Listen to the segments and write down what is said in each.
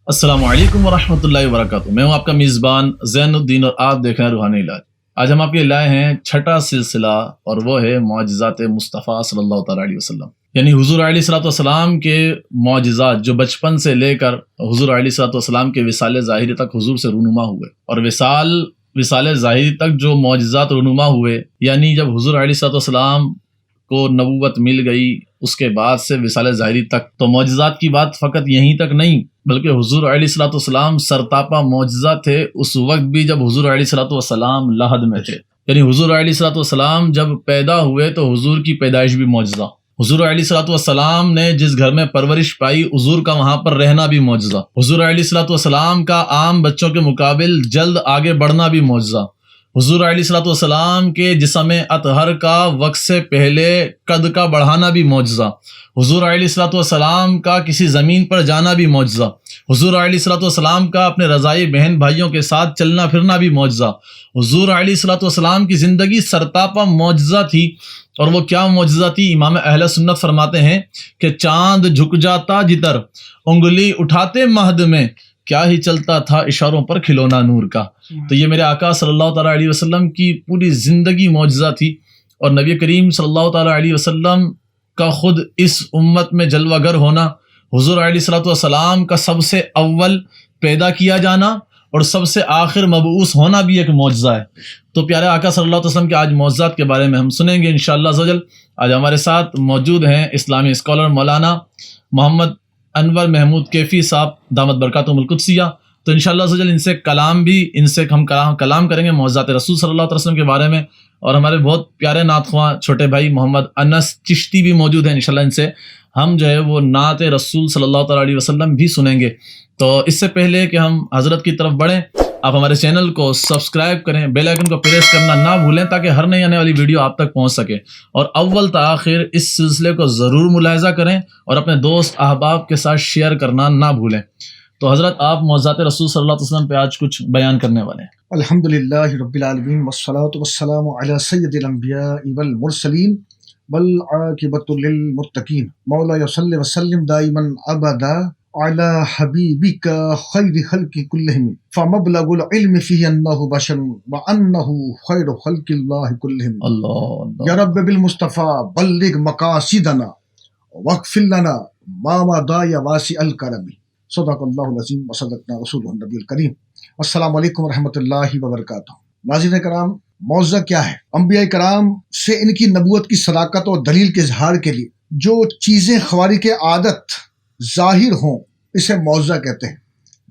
السلام علیکم ورحمۃ اللہ وبرکاتہ. میں ہوں آپ کا میزبان زین الدین اور آپ دیکھ رہے ہیں روحانی علاج. آج ہم آپ کے لائے ہیں چھٹا سلسلہ اور وہ ہے معجزات مصطفیٰ صلی اللہ تعالیٰ علیہ وسلم، یعنی حضور علیہ الصلوۃ والسلام کے معجزات جو بچپن سے لے کر حضور علیہ الصلوۃ والسلام کے وصال ظاہری تک حضور سے رونما ہوئے، اور وصال ظاہری تک جو معجزات رونما ہوئے، یعنی جب حضور علیہ الصلوۃ والسلام کو نبوت مل گئی اس کے بعد سے وصال ظاہری تک، تو معجزات کی بات فقط یہیں تک نہیں بلکہ حضور علیہ الصلوۃ والسلام سرتاپا معجزہ تھے اس وقت بھی جب حضور علیہ الصلوۃ والسلام لحد میں تھے. یعنی حضور علیہ الصلوۃ والسلام جب پیدا ہوئے تو حضور کی پیدائش بھی معجزہ، حضور علیہ الصلوۃ والسلام نے جس گھر میں پرورش پائی حضور کا وہاں پر رہنا بھی معجزہ، حضور علیہ الصلوۃ والسلام کا عام بچوں کے مقابل جلد آگے بڑھنا بھی معجزہ، حضور علیہ الصلوۃ والسلام کے جسم اطہر کا وقت سے پہلے قد کا بڑھانا بھی معجزہ، حضور علیہ الصلوۃ والسلام کا کسی زمین پر جانا بھی معجزہ، حضور علیہ الصلوۃ والسلام کا اپنے رضائی بہن بھائیوں کے ساتھ چلنا پھرنا بھی معجزہ. حضور علیہ الصلوۃ والسلام کی زندگی سرتاپا معجزہ تھی. اور وہ کیا معجزہ تھی؟ امام اہل سنت فرماتے ہیں کہ چاند جھک جاتا جدھر انگلی اٹھاتے مہد میں، کیا ہی چلتا تھا اشاروں پر کھلونا نور کا. تو یہ میرے آقا صلی اللہ تعالیٰ علیہ وسلم کی پوری زندگی معجزہ تھی، اور نبی کریم صلی اللہ تعالیٰ علیہ وسلم کا خود اس امت میں جلوہ گر ہونا، حضور علیہ الصلوۃ والسلام کا سب سے اول پیدا کیا جانا اور سب سے آخر مبعوث ہونا بھی ایک معجزہ ہے. تو پیارے آقا صلی اللہ علیہ وسلم کے آج معجزات کے بارے میں ہم سنیں گے انشاءاللہ عز و جل. آج ہمارے ساتھ موجود ہیں اسلامی اسکالر مولانا محمد انور محمود کیفی صاحب دامت برکاتہم القدسیہ. تو انشاءاللہ عز و جل ان سے ہم کلام کریں گے معجزات رسول صلی اللہ علیہ وسلم کے بارے میں. اور ہمارے بہت پیارے نعت خواں چھوٹے بھائی محمد انس چشتی بھی موجود ہیں. انشاءاللہ ان سے ہم جو ہے وہ نعت رسول صلی اللہ تعالیٰ علیہ وسلم بھی سنیں گے. تو اس سے پہلے کہ ہم حضرت کی طرف بڑھیں، آپ ہمارے چینل کو سبسکرائب کریں، بیل آئیکن کو پریس کرنا نہ بھولیں تاکہ ہر نئی آنے والی ویڈیو آپ تک پہنچ سکے. اور اول تا آخر اس سلسلے کو ضرور ملاحظہ کریں اور اپنے دوست احباب کے ساتھ شیئر کرنا نہ بھولیں. تو حضرت آپ معجزات رسول صلی اللہ علیہ وسلم پہ آج کچھ بیان کرنے والے ہیں. الحمدللہ رب العالمین والصلاة والسلام علی سید الانبیاء والمرسلین والعاقبۃ للمتقین. مولا صلی وسلم دائما ابدا علی حبیبک خیر خلق کلہم فمبلغ العلم فیہ انہ بشر وانہ خیر خلق اللہ کلہم. اللہ یا رب بالمصطفیٰ بلغ مقاصدنا واغفر لنا ما مضى یا واسع الکرم. صدق اللہ العظیم وصدقنا رسولہ النبی الکریم. السلام علیکم ورحمۃ اللہ وبرکاتہ. ناظرین کرام، معجزہ کیا ہے؟ انبیاء کرام سے ان کی نبوت کی صداقت اور دلیل کے اظہار کے لیے جو چیزیں خوارق عادت ظاہر ہوں اسے معجزہ کہتے ہیں.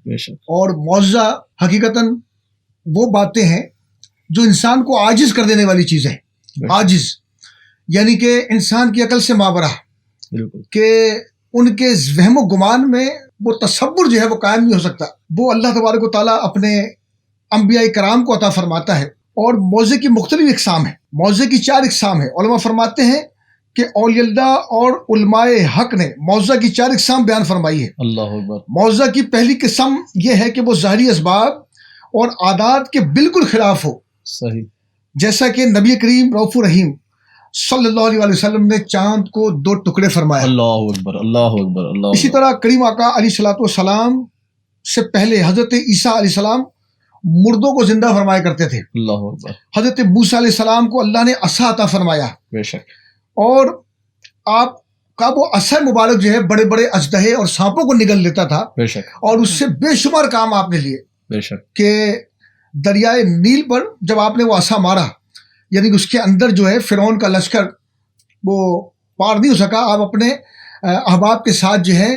بے شک. اور معجزہ حقیقتاً وہ باتیں ہیں جو انسان کو عاجز کر دینے والی چیزیں ہیں. عاجز یعنی کہ انسان کی عقل سے مابرہ، بالکل کہ ان کے وہم و گمان میں وہ تصور جو ہے وہ قائم نہیں ہو سکتا. وہ اللہ تبارک و تعالیٰ اپنے انبیاء کرام کو عطا فرماتا ہے. اور معجزے کی مختلف اقسام ہیں. معجزے کی 4 اقسام ہیں. علماء فرماتے ہیں کہ اولیاء اللہ اور علماء حق نے معجزہ کی 4 اقسام بیان فرمائی ہے. اللہ اکبر. معجزہ کی پہلی قسم یہ ہے کہ وہ ظاہری اسباب اور عادات کے بالکل خلاف ہو. صحیح. جیسا کہ نبی کریم رؤوف رحیم صلی اللہ علیہ وسلم نے چاند کو 2 ٹکڑے فرمایا. اللہ اکبر. اللہ اکبر. اللہ اسی طرح کریم آقا علیہ الصلوۃ والسلام سے پہلے حضرت عیسیٰ علیہ السلام مردوں کو زندہ فرمایا کرتے تھے. اللہ اکبر. حضرت موسیٰ علیہ السلام کو اللہ نے عصا عطا فرمایا. بے شک. اور آپ کا وہ عصا مبارک جو ہے بڑے بڑے اژدہے اور سانپوں کو نگل لیتا تھا. بے شک. اور اس سے بے شمار کام آپ نے لیے. بے شک. کہ دریائے نیل پر جب آپ نے وہ عصا مارا، یعنی کہ اس کے اندر جو ہے فرعون کا لشکر وہ پار نہیں ہو سکا. آپ اپنے احباب کے ساتھ جو ہے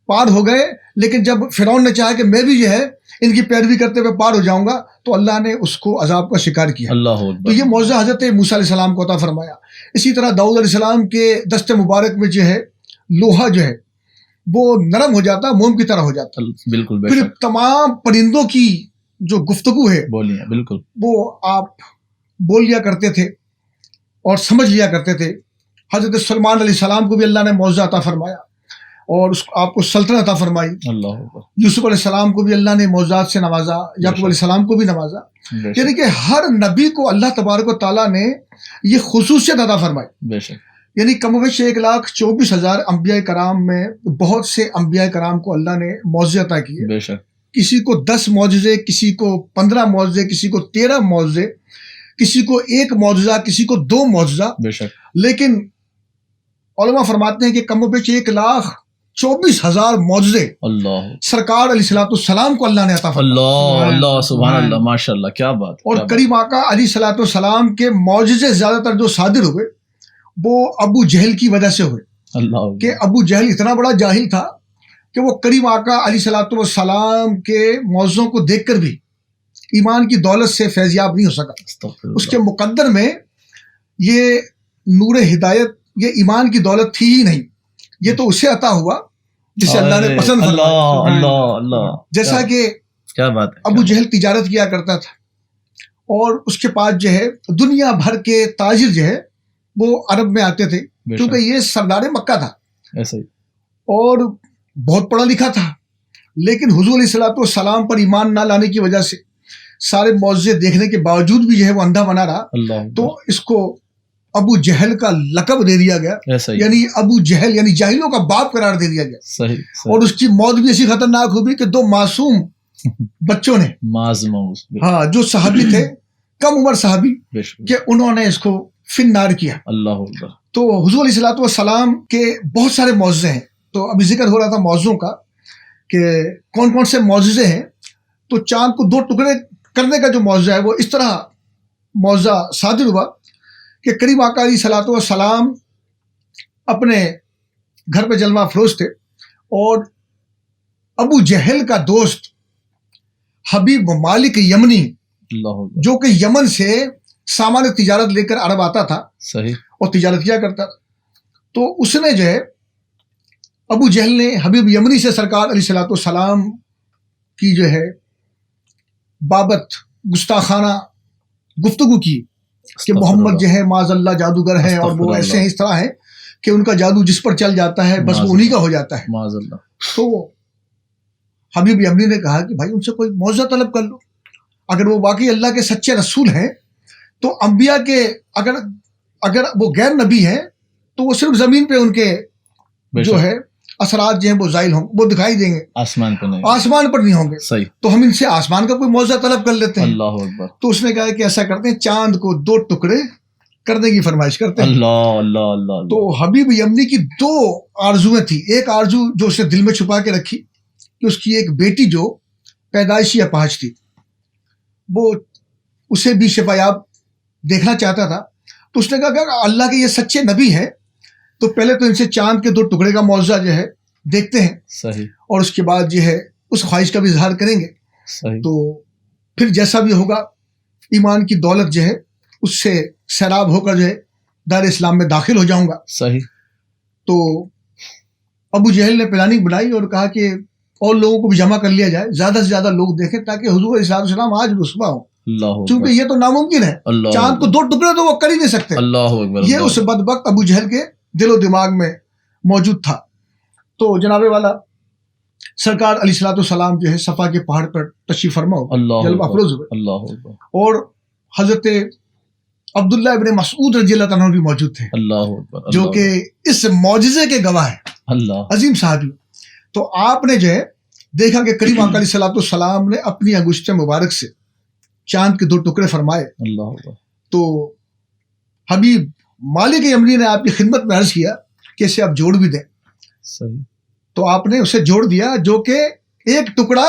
پار ہو گئے. لیکن جب فرعون نے چاہا کہ میں بھی جو ہے ان کی پیروی کرتے ہوئے پار ہو جاؤں گا، تو اللہ نے اس کو عذاب کا شکار کیا. اللہ تو اکبر. یہ معجزہ حضرت موسیٰ علیہ السلام کو عطا فرمایا. اسی طرح داؤد علیہ السلام کے دست مبارک میں جو ہے لوہا جو ہے وہ نرم ہو جاتا، موم کی طرح ہو جاتا. بالکل. بے پھر شک. تمام پرندوں کی جو گفتگو ہے بولیے. بالکل. وہ آپ بول لیا کرتے تھے اور سمجھ لیا کرتے تھے. حضرت سلمان علیہ السلام کو بھی اللہ نے معجزہ عطا فرمایا اور آپ کو سلطنت عطا فرمائی. اللہ اکبر. یوسف علیہ السلام کو بھی اللہ نے معجزات سے نوازا. یعقوب علیہ السلام کو بھی نوازا. بے یعنی شک. کہ ہر نبی کو اللہ تبارک و تعالیٰ نے یہ خصوصیت عطا فرمائی. بے شک. یعنی کم و بیش 1,24,000 انبیاء کرام میں بہت سے انبیاء کرام کو اللہ نے معجزے عطا کیے. بے شک. کسی کو 10 معجزے، کسی کو 15 معجزے، کسی کو 13 معجزے، کسی کو 1 معجزہ، کسی کو 2 معجزہ. بے شک. لیکن علماء فرماتے ہیں کہ کم و بیش 1,24,000 معجزے اللہ سرکار علیہ السلام کو اللہ نے عطا فرمائے. اللہ اللہ سبحان اللہ ماشاء اللہ کیا بات. اور کریم آقا علیہ السلام کے معجزے زیادہ تر جو صادر ہوئے وہ ابو جہل کی وجہ سے ہوئے. اللہ کہ ابو جہل اتنا بڑا جاہل تھا کہ وہ کریم آقا علیہ السلام کے معجزوں کو دیکھ کر بھی ایمان کی دولت سے فیضیاب نہیں ہو سکا. اس کے مقدر میں یہ نور ہدایت، یہ ایمان کی دولت تھی ہی نہیں. یہ تو اسے عطا ہوا جسے اللہ نے پسند فرمایا. اللہ اللہ جیسا کہ کیا بات ہے. ابو جہل تجارت کیا کرتا تھا اور اس کے پاس جو ہے دنیا بھر کے تاجر جو ہے وہ عرب میں آتے تھے کیونکہ یہ سردار مکہ تھا ایسا ہی اور بہت پڑھا لکھا تھا. لیکن حضور علیہ السلام پر ایمان نہ لانے کی وجہ سے سارے معجزے دیکھنے کے باوجود بھی جو ہے وہ اندھا بنا رہا. تو اس کو ابو جہل کا لقب دے دیا گیا. یعنی ابو جہل یعنی جاہلوں کا باپ قرار دے دیا گیا. صحیح. اور اس کی موت بھی ایسی خطرناک ہوئی کہ 2 معصوم بچوں نے ہاں جو صحابی تھے کم عمر صحابی کہ انہوں نے اس کو فنار کیا. اللہ. تو حضور علیہ السلام کے بہت سارے معجزے ہیں. تو ابھی ذکر ہو رہا تھا معجزوں کا کہ کون کون سے معجزے ہیں. تو چاند کو 2 ٹکڑے کرنے کا جو معجزہ ہے وہ اس طرح معجزہ صادر ہوا کہ کریم آقا علیہ السلام اپنے گھر پہ جلوہ افروز تھے اور ابو جہل کا دوست حبیب مالک یمنی جو کہ یمن سے سامان تجارت لے کر عرب آتا تھا صحیح اور تجارت کیا کرتا تھا. تو اس نے جو ہے ابو جہل نے حبیب یمنی سے سرکار علیہ السلام کی جو ہے بابت گستاخانہ گفتگو کی کہ محمد جو ہے معاذ اللہ جادوگر ہیں اور وہ ایسے ہیں اس طرح ہیں کہ ان کا جادو جس پر چل جاتا ہے بس وہ انہی کا ہو جاتا ہے معاذ اللہ. تو حبیب یمنی نے کہا کہ بھائی ان سے کوئی معجزہ طلب کر لو. اگر وہ واقعی اللہ کے سچے رسول ہیں تو انبیاء کے اگر وہ غیر نبی ہیں تو وہ صرف زمین پہ ان کے جو ہے اثرات جو ہیں وہ زائل ہوں، وہ دکھائی دیں گے، آسمان پہ نہیں، آسمان پر نہیں ہوں گے. صحیح. تو ہم ان سے آسمان کا کوئی معجزہ طلب کر لیتے ہیں. اللہ اکبر. تو اس نے کہا کہ ایسا کرتے ہیں چاند کو 2 ٹکڑے کرنے کی فرمائش کرتے ہیں. اللہ اللہ اللہ. تو حبیب یمنی کی 2 آرزویں تھی. ایک آرزو جو اس نے دل میں چھپا کے رکھی کہ اس کی ایک بیٹی جو پیدائشی اپاہج تھی وہ اسے بھی شفایاب دیکھنا چاہتا تھا. تو اس نے کہا کہ اللہ کے یہ سچے نبی ہیں تو پہلے تو ان سے چاند کے 2 ٹکڑے کا معجزہ جو ہے دیکھتے ہیں. صحیح. اور اس کے بعد جو ہے اس خواہش کا بھی اظہار کریں گے. صحیح. تو پھر جیسا بھی ہوگا ایمان کی دولت جو ہے اس سے سیراب ہو کر جو ہے دار اسلام میں داخل ہو جاؤں گا. صحیح. تو ابو جہل نے پلاننگ بنائی اور کہا کہ اور لوگوں کو بھی جمع کر لیا جائے، زیادہ سے زیادہ لوگ دیکھیں تاکہ حضور علیہ السلام آج رسوا ہوں. چونکہ یہ تو ناممکن ہے، چاند کو 2 ٹکڑے تو وہ کر ہی نہیں سکتے. اللہ اکبر. یہ اس بدبخت ابو جہل کے دل و دماغ میں موجود تھا. تو جناب والا سرکار علیہ السلام جو ہے صفا کے پہاڑ پر تشریف فرما جلوہ افروز ہوئے. اللہ اکبر. اور حضرت عبداللہ ابن مسعود رضی اللہ عنہ بھی موجود تھے. اللہ اکبر. جو کہ اس معجزے کے گواہ ہیں. اللہ عظیم صحابی. تو آپ نے جو ہے دیکھا کہ کریم آقا علیہ السلام نے اپنی انگشت مبارک سے چاند کے 2 ٹکڑے فرمائے. اللہ اکبر. تو حبیب مالک یمنی نے آپ کی خدمت میں عرض کیا کہ اسے آپ جوڑ بھی دیں. صحیح. تو آپ نے اسے جوڑ دیا جو کہ ایک ٹکڑا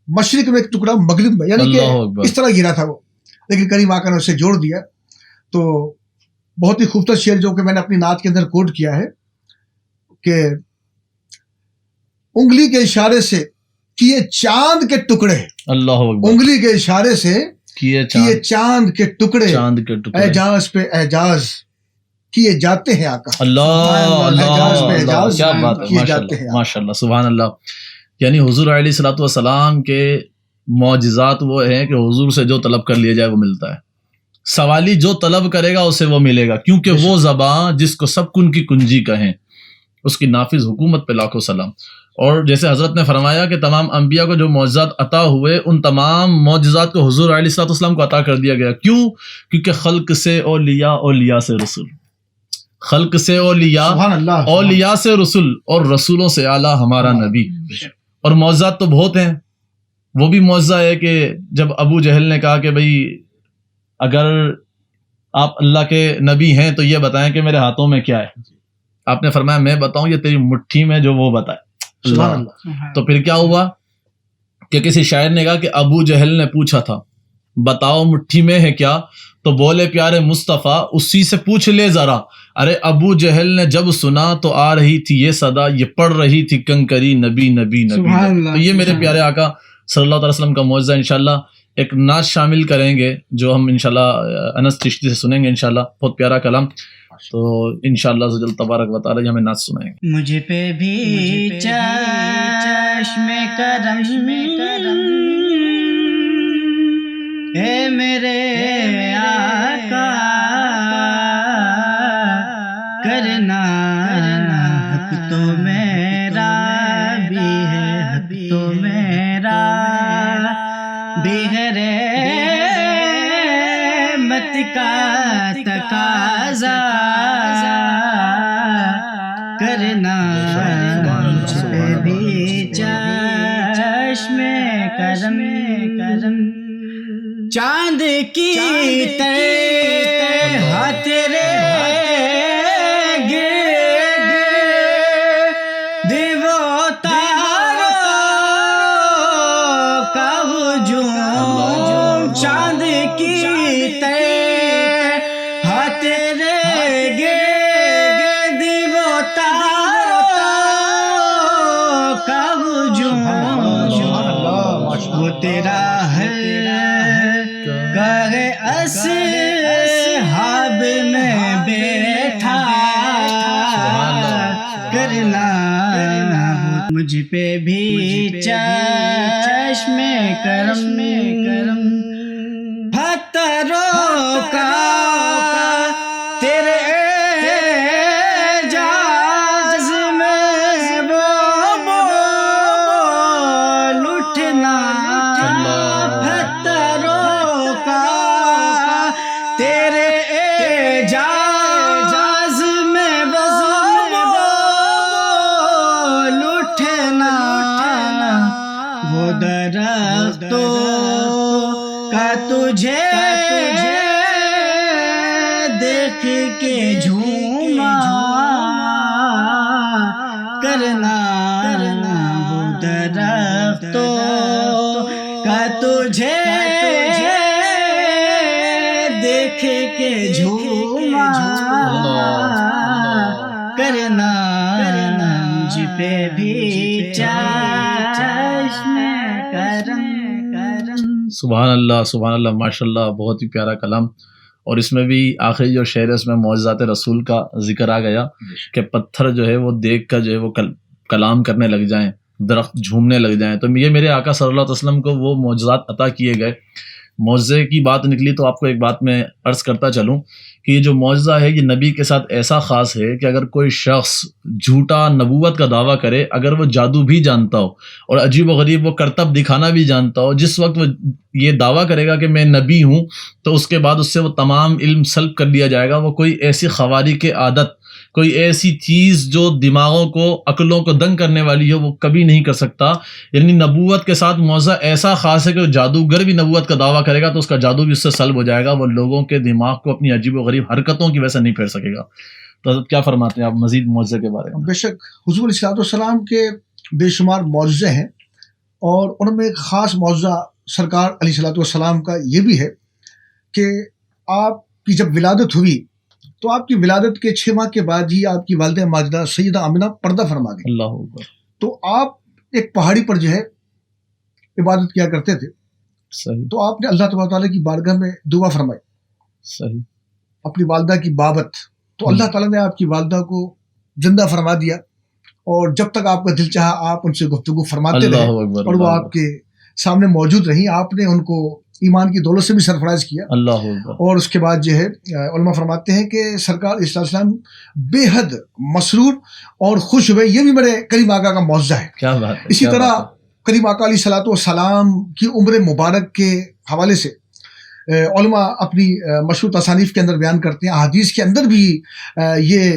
مشرق میں ایک ٹکڑا مغرب میں، یعنی کہ اس طرح گرا تھا وہ، لیکن کریم آقا نے اسے جوڑ دیا. تو بہت ہی خوبصورت شعر جو کہ میں نے اپنی نعت کے اندر کوٹ کیا ہے کہ انگلی کے اشارے سے کیے چاند کے ٹکڑے. اللہ اکبر. انگلی کے اشارے سے کیے چاند کے ٹکڑے، اعجاز پہ اعجاز کیے جاتے ہیں آقا. اللہ کیا بات ہے، ماشاء اللہ سبحان اللہ. یعنی حضور علیہ الصلوۃ والسلام کے معجزات وہ ہیں کہ حضور سے جو طلب کر لیا جائے وہ ملتا ہے. سوالی جو طلب کرے گا اسے وہ ملے گا، کیونکہ وہ زبان جس کو سب کن کی کنجی کہیں اس کی نافذ حکومت پہ لاکھوں سلام. اور جیسے حضرت نے فرمایا کہ تمام انبیاء کو جو معجزات عطا ہوئے ان تمام معجزات کو حضور علیہ الصلوۃ والسلام کو عطا کر دیا گیا. کیوں؟ کیونکہ خلق سے اولیاء، اولیاء سے رسول. خلق سے اولیاء، سبحان اللہ، اولیاء سے رسول، اور رسولوں سے اعلیٰ ہمارا نبی. اور معجزات تو بہت ہیں. وہ بھی معجزہ ہے کہ جب ابو جہل نے کہا کہ بھئی اگر آپ اللہ کے نبی ہیں تو یہ بتائیں کہ میرے ہاتھوں میں کیا ہے. آپ نے فرمایا میں بتاؤں یہ تیری مٹھی میں جو وہ بتائے. سبحان اللہ. تو پھر کیا ہوا کہ کسی شاعر نے کہا کہ ابو جہل نے پوچھا تھا بتاؤ مٹھی میں ہے کیا، تو بولے پیارے مصطفیٰ اسی سے پوچھ لے ذرا. ارے ابو جہل نے جب سنا تو آ رہی تھی یہ صدا، یہ پڑھ رہی تھی کنکری نبی نبی نبی. تو یہ میرے پیارے آقا صلی اللہ علیہ وسلم کا معجزہ. انشاءاللہ ایک نعت شامل کریں گے جو ہم انشاءاللہ انس چشتی سے سنیں گے انشاءاللہ. بہت پیارا کلام. تو انشاءاللہ عزوجل تبارک و تعالی ہمیں نعت سنائیں گے. مجھ پہ بھی چشم کرم اے میرے آقا کرنا، حق تو میرا بھی ہے، حق تو میرا بھی ہے، رحمت کا تقاضا کرنا. مجھ پہ بھی چشم کرم، چاند کی طرح تیرے گرد وہ تاروں کا ہجوم، چاند کی طرح تیرے گرد وہ تاروں کا ہجوم، وہ تیرا گاہے اصحاب میں بیٹھا کرنا. مجھ پہ بھی چشم کرم، پتھروں کا تیرے اعجاز میں وہ بول اٹھنا، تیرے اعجاز میں وہ بول اٹھنا. وہ درختوں کا تجھے دیکھ کے جھوما کرنا، وہ درختوں کا تجھے دیکھ کے جھوما کرنا. مجھ پہ بھی چشم کرم. سبحان اللہ سبحان اللہ، ماشاءاللہ بہت ہی پیارا کلام. اور اس میں بھی آخری جو شعر ہے اس میں معجزات رسول کا ذکر آ گیا کہ پتھر جو ہے وہ دیکھ کر جو ہے وہ کلام کرنے لگ جائیں، درخت جھومنے لگ جائیں. تو یہ میرے آقا صلی اللہ علیہ وسلم کو وہ معجزات عطا کیے گئے. معجزے کی بات نکلی تو آپ کو ایک بات میں عرض کرتا چلوں کہ یہ جو معجزہ ہے یہ نبی کے ساتھ ایسا خاص ہے کہ اگر کوئی شخص جھوٹا نبوت کا دعویٰ کرے، اگر وہ جادو بھی جانتا ہو اور عجیب و غریب وہ کرتب دکھانا بھی جانتا ہو، جس وقت وہ یہ دعویٰ کرے گا کہ میں نبی ہوں تو اس کے بعد اس سے وہ تمام علم سلب کر لیا جائے گا. وہ کوئی ایسی خوارق عادت، کوئی ایسی چیز جو دماغوں کو، عقلوں کو دنگ کرنے والی ہو، وہ کبھی نہیں کر سکتا. یعنی نبوت کے ساتھ معجزہ ایسا خاص ہے کہ جادوگر بھی نبوت کا دعویٰ کرے گا تو اس کا جادو بھی اس سے سلب ہو جائے گا، وہ لوگوں کے دماغ کو اپنی عجیب و غریب حرکتوں کی وجہ سے نہیں پھیر سکے گا. تو حضرت کیا فرماتے ہیں آپ مزید معجزے کے بارے میں؟ بے شک حضور علیہ السلام کے بے شمار معجزے ہیں، اور ان میں ایک خاص معجزہ سرکار علیہ السلام کا یہ بھی ہے کہ آپ کی جب ولادت ہوئی تو آپ کی ولادت کے 6 ماہ کے بعد ہی آپ کی والدہ ماجدہ سیدہ آمنہ پردہ فرما گئی. اللہ اکبر. تو آپ ایک پہاڑی پر جو ہے عبادت کیا کرتے تھے. صحیح. تو آپ نے اللہ تبارک تعالیٰ کی بارگاہ میں دعا فرمائی صحیح. اپنی والدہ کی بابت. تو اللہ تعالیٰ نے آپ کی والدہ کو زندہ فرما دیا، اور جب تک آپ کا دل چاہا آپ ان سے گفتگو فرماتے رہے، اور وہ آپ کے سامنے موجود رہی. آپ نے ان کو ایمان کی دولت سے بھی سرفراز کیا. اللہ اکبر. اور اس کے بعد جو ہے علماء فرماتے ہیں کہ سرکار علیہ السلام بے حد مسرور اور خوش ہوئے. یہ بھی میرے کریم آقا کا معجزہ ہے. کیا بات ہے. اسی طرح کریم آقا علیہ السلام کی عمر مبارک کے حوالے سے علماء اپنی مشہور تصانیف کے اندر بیان کرتے ہیں، احادیث کے اندر بھی یہ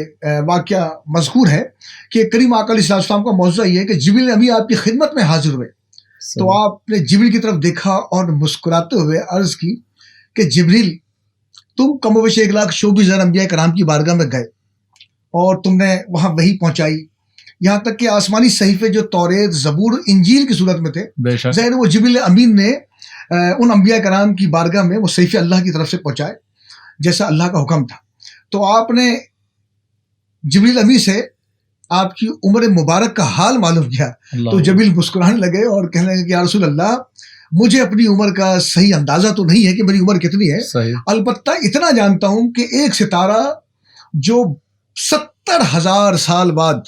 واقعہ مذکور ہے کہ کریم آقا علیہ السلام کا موضوع یہ ہے کہ جبریل امی آپ کی خدمت میں حاضر ہوئے، تو آپ نے جبریل کی طرف دیکھا اور مسکراتے ہوئے عرض کی کہ جبریل تم کم و بیش 1,24,000 انبیاء کرام کی بارگاہ میں گئے اور تم نے وہاں وحی پہنچائی، یہاں تک کہ آسمانی صحیفے جو توریت، زبور، انجیل کی صورت میں تھے، ظاہر وہ جبریل امین نے ان انبیاء کرام کی بارگاہ میں وہ صحیفے اللہ کی طرف سے پہنچائے جیسا اللہ کا حکم تھا۔ تو آپ نے جبریل امین سے آپ کی عمر مبارک کا حال معلوم کیا، تو جبریل مسکرانے لگے اور کہنے لگے کہ یا رسول اللہ مجھے اپنی عمر کا صحیح اندازہ تو نہیں ہے کہ میری عمر کتنی ہے، البتہ اتنا جانتا ہوں کہ ایک ستارہ جو 70,000 سال بعد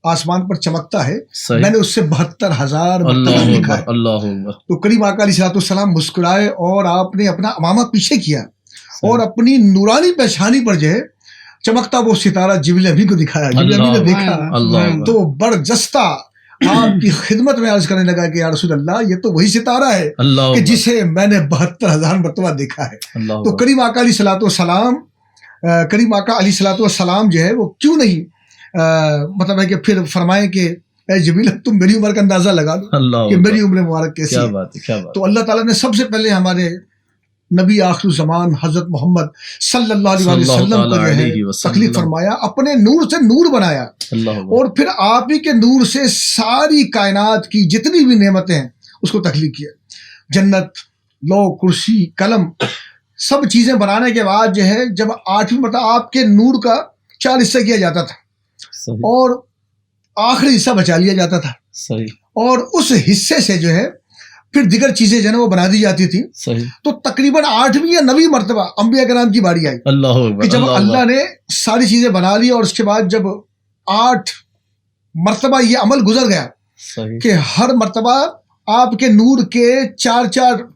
آسمان پر چمکتا ہے، میں نے اس سے 72,000 مرتبہ دیکھا ہے۔ تو کریم آقا علیہ السلام مسکرائے اور آپ نے اپنا امامہ پیچھے کیا اور اپنی نورانی پیشانی پر جو ہے چمکتا وہ ستارہ جبریل امین کو دکھایا۔ جبریل امین نے دیکھا تو برجستہ آپ کی خدمت میں عرض کرنے لگا کہ یا رسول اللہ یہ تو وہی ستارہ ہے کہ جسے میں نے 72,000 مرتبہ دیکھا ہے۔ تو کریم آقا علیہ السلام جو ہے وہ کیوں نہیں مطلب ہے کہ پھر فرمائیں کہ اے جبریل تم میری عمر کا اندازہ لگا لو کہ میری عمر مبارک کیسی ہے۔ تو اللہ تعالیٰ نے سب سے پہلے ہمارے نبی آخر الزمان حضرت محمد صلی اللہ علیہ وسلم کو جو ہے تخلیق فرمایا، اپنے نور سے نور بنایا، اور پھر آپ ہی کے نور سے ساری کائنات کی جتنی بھی نعمتیں ہیں اس کو تخلیق کیا۔ جنت، لو، کرسی، قلم، سب چیزیں بنانے کے بعد جو ہے جب 8ویں مرتبہ آپ کے نور کا 4 حصہ کیا جاتا تھا اور آخری حصہ بچا لیا جاتا تھا، اور اس حصے سے جو ہے پھر دیگر چیزیں جو ہے وہ بنا دی جاتی تھی۔ تو تقریباً 8ویں یا 9ویں مرتبہ انبیاء کرام کی باری آئی کہ جب اللہ نے ساری چیزیں بنا لی، اور اس کے بعد جب 8 مرتبہ یہ عمل گزر گیا کہ ہر مرتبہ آپ کے نور کے 4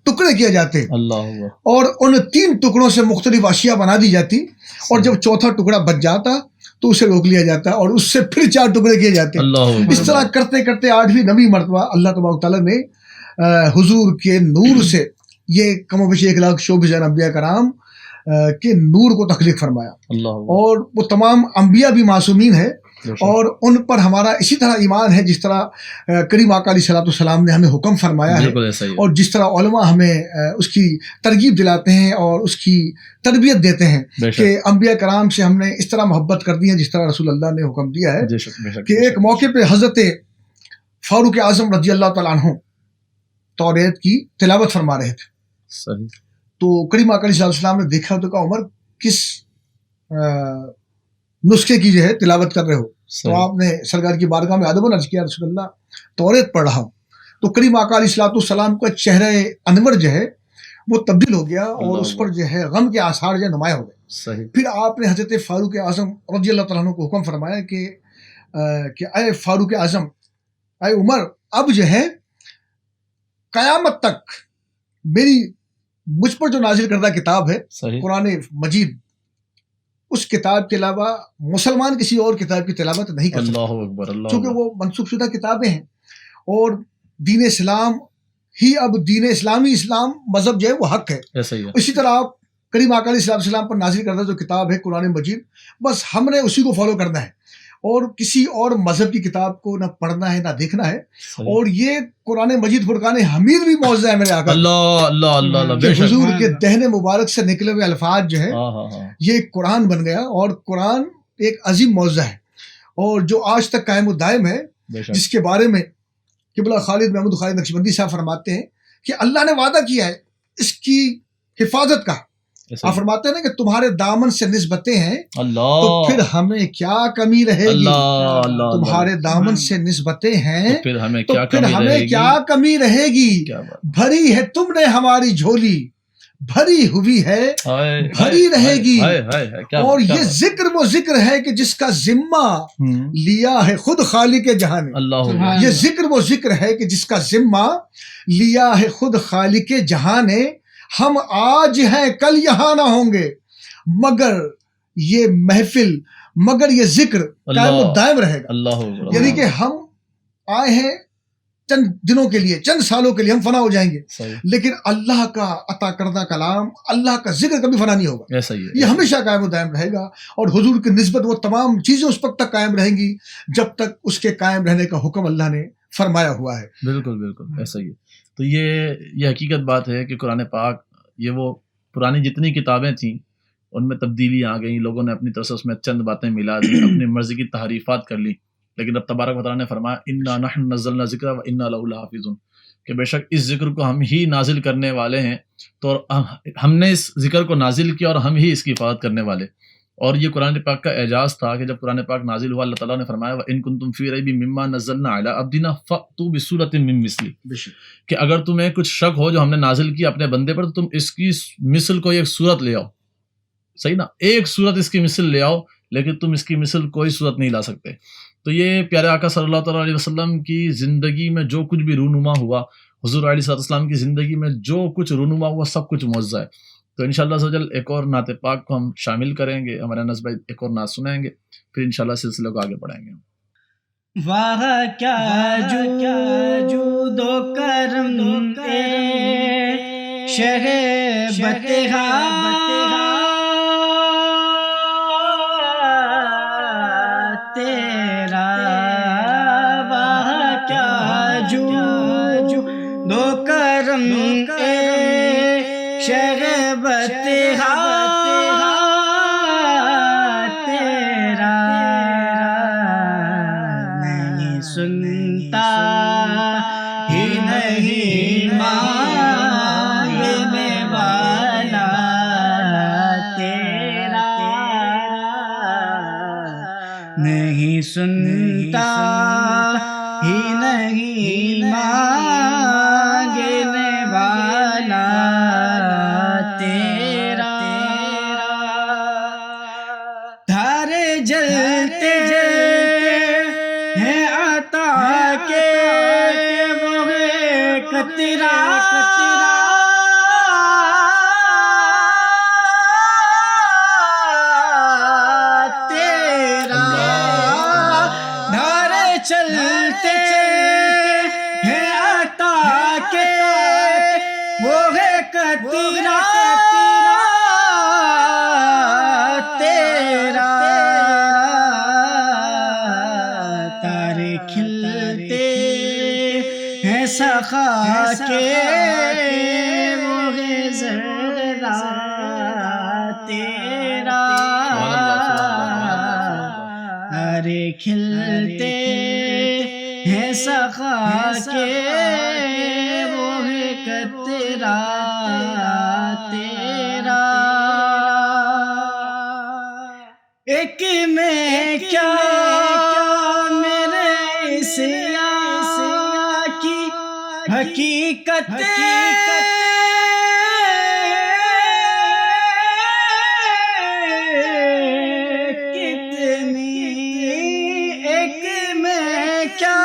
ٹکڑے کیے جاتے اور ان 3 ٹکڑوں سے مختلف اشیاء بنا دی جاتی، اور جب چوتھا ٹکڑا بچ جاتا تو اسے روک لیا جاتا اور اس سے پھر 4 ٹکڑے کیے جاتے۔ اس طرح کرتے کرتے 8ویں 9ویں مرتبہ اللہ تبارک تعالیٰ نے حضور کے نور سے یہ کم و بیش 1,24,000 انبیاء کرام کے نور کو تخلیق فرمایا، اور وہ تمام انبیاء بھی معصومین ہیں اور ان پر ہمارا اسی طرح ایمان ہے جس طرح کریم آقا علیہ السلام نے ہمیں حکم فرمایا ہے، اور جس طرح علماء ہمیں اس کی ترغیب دلاتے ہیں اور اس کی تربیت دیتے ہیں کہ انبیاء کرام سے ہم نے اس طرح محبت کر دی ہے جس طرح رسول اللہ نے حکم دیا ہے۔ کہ ایک موقع پہ حضرت فاروق اعظم رضی اللہ تعالیٰ عنہ توریت کی تلاوت فرما رہے تھے، تو کریم آقا علیہ السلام نے دیکھا تو کہا عمر کس نسخے کی جو ہے تلاوت کر رہے ہو؟ تو آپ نے سرکار کی بارگاہ میں ادب عرض کیا رسول اللہ توریت پڑھ رہا ہوں۔ تو کریم آقا علیہ السلام کا چہرہ انور جو ہے وہ تبدیل ہو گیا اور اس پر جو ہے غم کے آثار جو نمایاں ہو گئے۔ پھر آپ نے حضرت فاروق اعظم رضی اللہ تعالیٰ عنہ کو حکم فرمایا کہ اے فاروق اعظم، اے عمر، اب جو ہے قیامت تک مجھ پر جو نازل کردہ کتاب ہے قرآن مجید، اس کتاب کے علاوہ مسلمان کسی اور کتاب کی تلاوت نہیں کر سکتے، چونکہ وہ منسوخ شدہ کتابیں ہیں، اور دین اسلام ہی اب دین اسلام مذہب جو ہے وہ حق ہے۔ اسی طرح آپ کریم آقا علیہ السلام پر نازل کردہ جو کتاب ہے قرآن مجید، بس ہم نے اسی کو فالو کرنا ہے اور کسی اور مذہب کی کتاب کو نہ پڑھنا ہے نہ دیکھنا ہے۔ اور یہ قرآن مجید فرقان حمید بھی معجزہ ہے میرے آقا، کہ حضور کے دہن مبارک سے نکلے ہوئے الفاظ جو ہے یہ ایک قرآن بن گیا، اور قرآن ایک عظیم معجزہ ہے اور جو آج تک قائم و دائم ہے، جس کے بارے میں قبلہ خالد محمود خالد نقشبندی صاحب فرماتے ہیں کہ اللہ نے وعدہ کیا ہے اس کی حفاظت کا۔ آپ فرماتے ہیں نا کہ تمہارے دامن سے نسبتیں ہیں تو پھر ہمیں کیا کمی رہے گی، تمہارے دامن سے نسبتیں ہیں تو پھر ہمیں کیا کمی رہے گی، بھری ہے تم نے ہماری جھولی، بھری ہوئی ہے بھری رہے گی۔ اور یہ ذکر وہ ذکر ہے کہ جس کا ذمہ لیا ہے خود خالق جہاں نے، یہ ذکر وہ ذکر ہے کہ جس کا ذمہ لیا ہے خود خالق جہاں نے۔ ہم آج ہیں کل یہاں نہ ہوں گے، مگر یہ محفل، مگر یہ ذکر قائم و دائم رہے گا۔ یعنی کہ ہم آئے ہیں چند دنوں کے لیے، چند سالوں کے لیے ہم فنا ہو جائیں گے، صحیح، لیکن اللہ کا عطا کردہ کلام، اللہ کا ذکر کبھی فنا نہیں ہوگا، ایسا ہی ہے، یہ ہمیشہ قائم و دائم رہے گا، اور حضور کی نسبت وہ تمام چیزیں اس وقت تک قائم رہیں گی جب تک اس کے قائم رہنے کا حکم اللہ نے فرمایا ہوا ہے۔ بالکل بالکل ایسا ہی ہے۔ تو یہ حقیقت بات ہے کہ قرآن پاک، یہ وہ پرانی جتنی کتابیں تھیں ان میں تبدیلی آ گئیں، لوگوں نے اپنی طرف سے اس میں چند باتیں ملا دی، اپنی مرضی کی تحریفات کر لی، لیکن اب تبارک و تعالیٰ نے فرمایا انا نحن نزلنا ذکر و انا لہ لحافظون، کہ بے شک اس ذکر کو ہم ہی نازل کرنے والے ہیں، تو ہم نے اس ذکر کو نازل کیا اور ہم ہی اس کی حفاظت کرنے والے۔ اور یہ قرآن پاک کا اعجاز تھا کہ جب قرآن پاک نازل ہوا، اللہ تعالیٰ نے فرمایا وَإِن كُنتُمْ فِي رَيْبٍ مِّمَّا نَزَّلْنَا عَلَىٰ عَبْدِنَا فَأْتُوا بِسُورَةٍ مِّن مِّثْلِهِ، بے شک کہ اگر تمہیں کچھ شک ہو جو ہم نے نازل کیا اپنے بندے پر، تو تم اس کی مثل کوئی ایک صورت لے آؤ، صحیح نا، ایک صورت اس کی مثل لے آؤ، لیکن تم اس کی مثل کوئی صورت نہیں لا سکتے۔ تو یہ پیارے آقا صلی اللہ تعالیٰ علیہ وسلم کی زندگی میں جو کچھ بھی رونما ہوا، حضور علیہ السلام کی زندگی میں جو کچھ رونما ہوا، سب کچھ معجزہ ہے۔ تو انشاءاللہ عز و جل ایک اور نعت پاک کو ہم شامل کریں گے، ہمارے انس بھائی ایک اور نعت سنائیں گے، پھر انشاءاللہ سلسلے کو آگے بڑھائیں گے۔ واہ کیا جود و کرم اے شہ بطحا تیرا، واہ کیا جود و کرم اے شہ بطحا تیرا، نہیں سنتا ہی نہیں مانگنے والا تیرا، نہیں سنتا ہی نہیں مانگنے والا تیرا، دھارے جلتے ہیں عطا کے وہ قطرہ، تیرا، دھارے چلتے ہیں عطا کے وہ قطرہ، تیرا، تارے کھلتے ہیں سخا کے وہ ذرا، تیرا، تارے کھلتے ہیں سخا کے وہ قطرہ، تیرا، ایک میں کیا میرے سیاہ کی حقیقت، کتنی، ایک میں کیا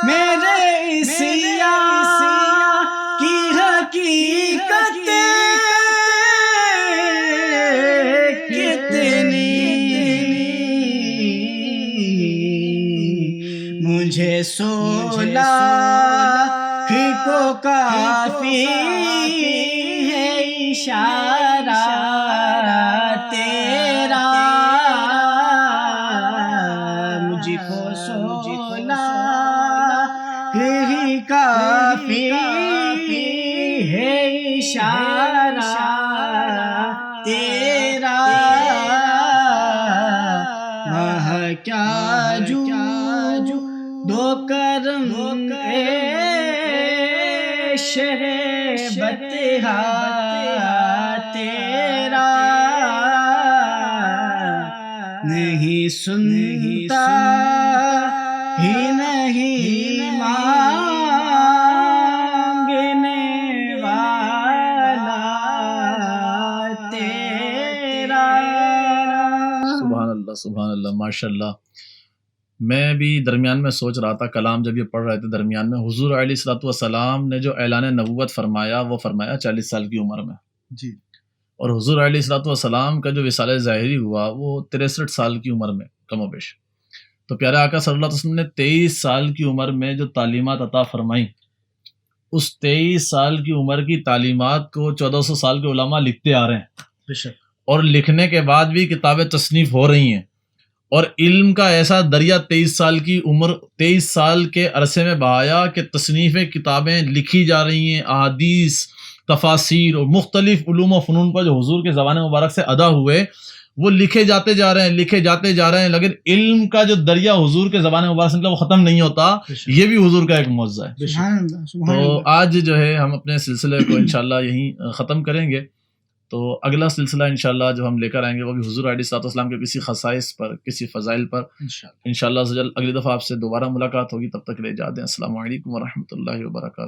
میرے سیاہ کی حقیقت، کتنی، مجھے 16 کو کافی ہے اشارہ تیرا، مجھ کو 16 ہی کافی ہے اشارہ تیرا، واہ کیا دو کرم اے شہ بطحا تیرا، نہیں سنتا ہی نہیں مانگنے والا تیرا۔ سبحان اللہ سبحان اللہ، ماشاء اللہ۔ میں بھی درمیان میں سوچ رہا تھا، کلام جب یہ پڑھ رہے تھے درمیان میں، حضور علیہ الصلوۃ والسلام نے جو اعلان نبوت فرمایا وہ فرمایا 40 سال کی عمر میں، جی، اور حضور علیہ الصلوۃ والسلام کا جو وصال ظاہری ہوا وہ 63 سال کی عمر میں کم و بیش۔ تو پیارے آقا صلی اللہ علیہ وسلم نے 23 سال کی عمر میں جو تعلیمات عطا فرمائیں، اس 23 سال کی عمر کی تعلیمات کو 1400 سال کے علماء لکھتے آ رہے ہیں، بے شک اور لکھنے کے بعد بھی کتابیں تصنیف ہو رہی ہیں، اور علم کا ایسا دریا 23 سال کی عمر 23 سال کے عرصے میں بہایا کہ تصنیفیں کتابیں لکھی جا رہی ہیں، احادیث، تفاسیر اور مختلف علوم و فنون پر جو حضور کے زبان مبارک سے ادا ہوئے وہ لکھے جاتے جا رہے ہیں، لیکن علم کا جو دریا حضور کے زبان مبارک سے نکلا وہ ختم نہیں ہوتا. یہ بھی حضور کا ایک معجزہ ہے. سبحان اللہ، سبحان تو اللہ. آج جو ہے ہم اپنے سلسلے کو انشاءاللہ یہیں ختم کریں گے. تو اگلا سلسلہ انشاءاللہ جو ہم لے کر آئیں گے وہ بھی حضور علیہ الصلوۃ والسلام کے کسی خصائص پر، کسی فضائل پر انشاءاللہ. اگلی دفعہ آپ سے دوبارہ ملاقات ہوگی. تب تک کے لیے اجازت دیں. السلام علیکم ورحمۃ اللہ وبرکاتہ.